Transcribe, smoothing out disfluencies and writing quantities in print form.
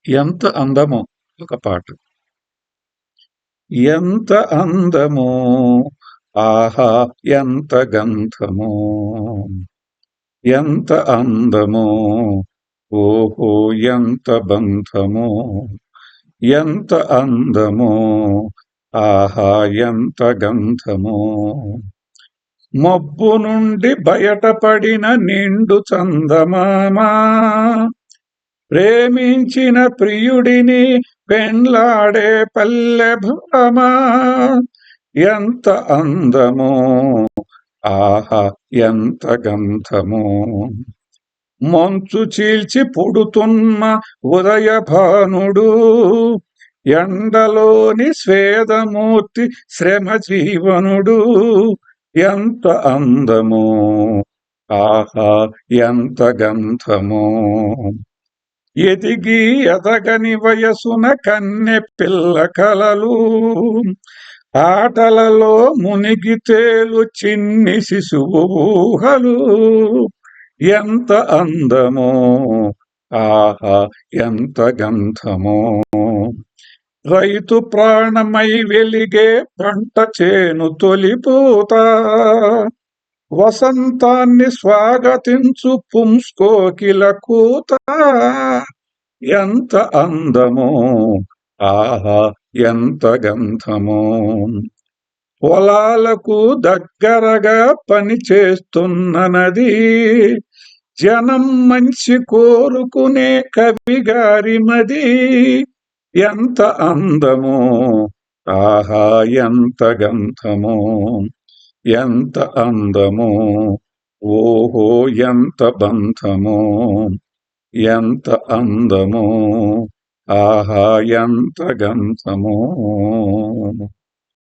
ఎంత అందమో ఒక పాట. ఎంత అందమో ఆహా ఎంత గంధమో, ఎంత అందమో ఓహో ఎంత బంధమో, ఎంత అందమో ఆహా ఎంత గంధమో. మబ్బు నుండి బయటపడిన నిండు చందమామా, ప్రేమించిన ప్రియుడిని పెండ్లాడే పల్లె భామా, ఎంత అందమో ఆహా ఎంత గంధమో. మంచు చీల్చి పుడుతున్న ఉదయ భానుడు, ఎండలోని స్వేదమూర్తి శ్రమ జీవనుడు, ఎంత అందమో ఆహా ఎంత గంధమో. ఎదిగి ఎదగని వయసున కన్నె పిల్ల కలలు, ఆటలలో మునిగి తేలు చిన్ని శిశువు ఊహలు, ఎంత అందమో ఆహా ఎంత గంధమో. రైతు ప్రాణమై వెలిగే పంట చేను తొలిపూత, వసంతాన్ని స్వాగతించు పుంస్కోకిల కూత, ఎంత అందమో ఆహా ఎంత గంధమో. పొలాలకు దగ్గరగా పని చేస్తున్న నది, జనం మంచి కోరుకునే కవిగారి మది, ఎంత అందమో ఆహా ఎంత గంధమో. ఎంత అందమో ఓహో ఎంత బంధమో, ఎంత అందమో ఆహా ఎంత గంధమో.